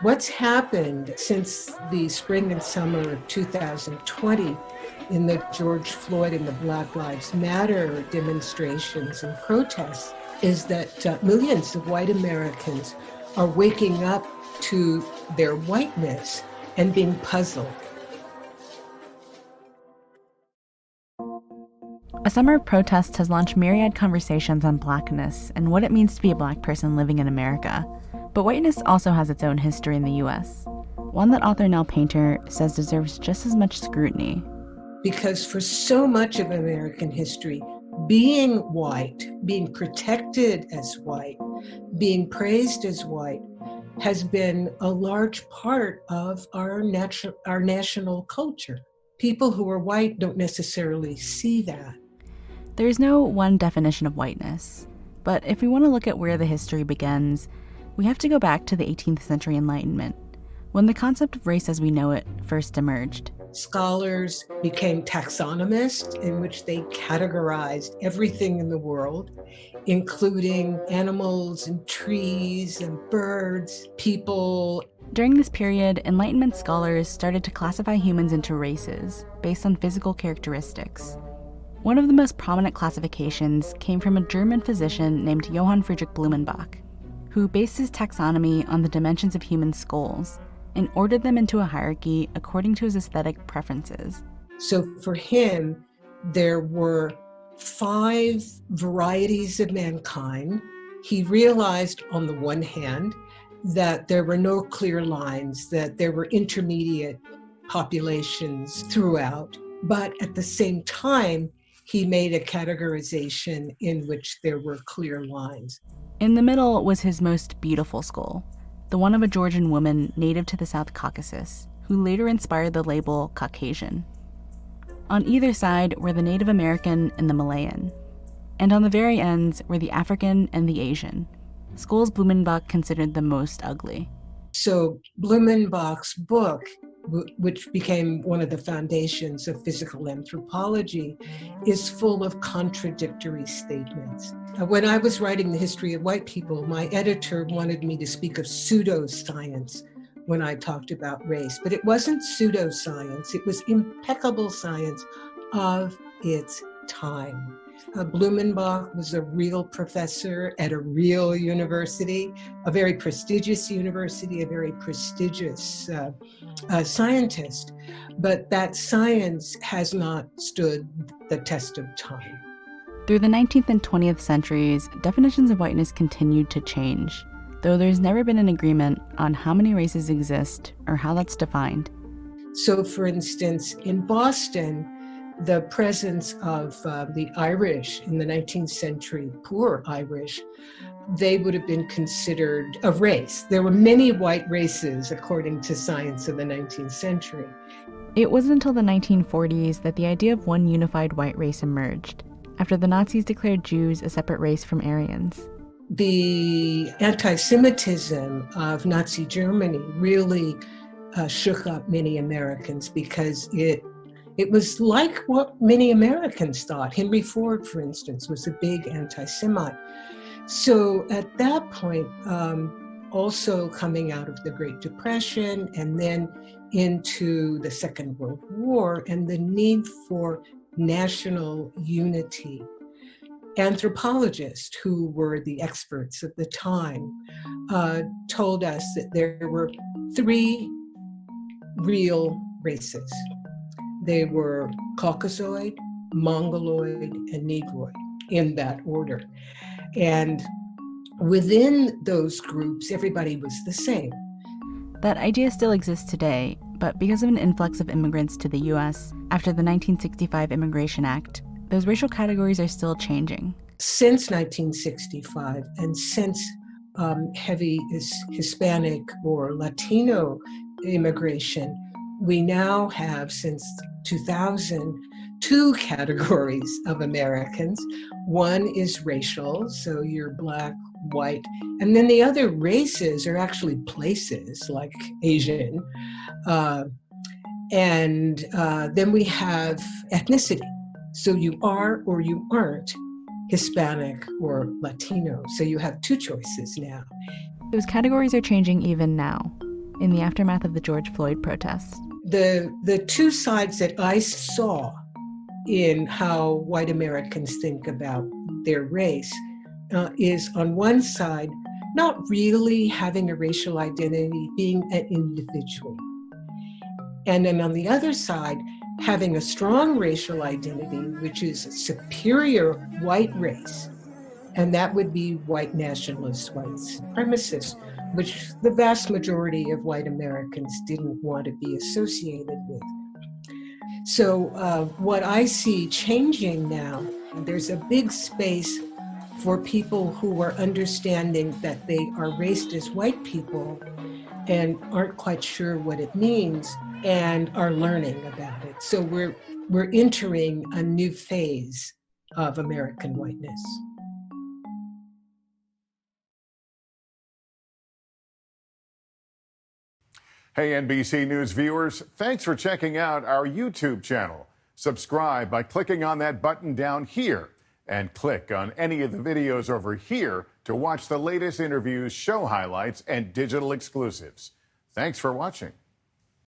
What's happened since the spring and summer of 2020 in the George Floyd and the Black Lives Matter demonstrations and protests is that millions of white Americans are waking up to their whiteness and being puzzled. A summer of protest has launched myriad conversations on Blackness and what it means to be a Black person living in America. But whiteness also has its own history in the U.S., one that author Nell Painter says deserves just as much scrutiny. Because for so much of American history, being white, being protected as white, being praised as white, has been a large part of our national culture. People who are white don't necessarily see that. There is no one definition of whiteness, but if we want to look at where the history begins, we have to go back to the 18th century Enlightenment, when the concept of race as we know it first emerged. Scholars became taxonomists, in which they categorized everything in the world, including animals and trees and birds, people. During this period, Enlightenment scholars started to classify humans into races based on physical characteristics. One of the most prominent classifications came from a German physician named Johann Friedrich Blumenbach, who based his taxonomy on the dimensions of human skulls and ordered them into a hierarchy according to his aesthetic preferences. So for him, there were 5 varieties of mankind. He realized, on the one hand, that there were no clear lines, that there were intermediate populations throughout, but at the same time, he made a categorization in which there were clear lines. In the middle was his most beautiful skull, the one of a Georgian woman native to the South Caucasus, who later inspired the label Caucasian. On either side were the Native American and the Malayan, and on the very ends were the African and the Asian, skulls Blumenbach considered the most ugly. So Blumenbach's book, which became one of the foundations of physical anthropology, is full of contradictory statements. When I was writing the history of white people, my editor wanted me to speak of pseudoscience when I talked about race, but it wasn't pseudoscience, it was impeccable science of its time. Blumenbach was a real professor at a real university, a very prestigious university, a very prestigious scientist, but that science has not stood the test of time. Through the 19th and 20th centuries, definitions of whiteness continued to change, though there's never been an agreement on how many races exist or how that's defined. So, for instance, in Boston, the presence of the Irish in the 19th century, poor Irish, they would have been considered a race. There were many white races, according to science of the 19th century. It wasn't until the 1940s that the idea of one unified white race emerged, after the Nazis declared Jews a separate race from Aryans. The anti-Semitism of Nazi Germany really shook up many Americans because it was like what many Americans thought. Henry Ford, for instance, was a big anti-Semite. So at that point, also coming out of the Great Depression and then into the Second World War and the need for national unity, anthropologists who were the experts at the time told us that there were 3 real races. They were Caucasoid, Mongoloid, and Negroid, in that order. And within those groups, everybody was the same. That idea still exists today, but because of an influx of immigrants to the U.S. after the 1965 Immigration Act, those racial categories are still changing. Since 1965, and since heavy Hispanic or Latino immigration, we now have, since 2000, 2 categories of Americans. One is racial, so you're Black, white, and then the other races are actually places, like Asian. And then we have ethnicity. So you are or you aren't Hispanic or Latino. So you have 2 choices now. Those categories are changing even now. in the aftermath of the George Floyd protests. The two sides that I saw in how white Americans think about their race is, on one side, not really having a racial identity, being an individual. And then on the other side, having a strong racial identity, which is a superior white race. And that would be white nationalists, white supremacists, which the vast majority of white Americans didn't want to be associated with. So what I see changing now, there's a big space for people who are understanding that they are raised as white people and aren't quite sure what it means and are learning about it. So we're entering a new phase of American whiteness. Hey, NBC News viewers, thanks for checking out our YouTube channel. Subscribe by clicking on that button down here and click on any of the videos over here to watch the latest interviews, show highlights, and digital exclusives. Thanks for watching.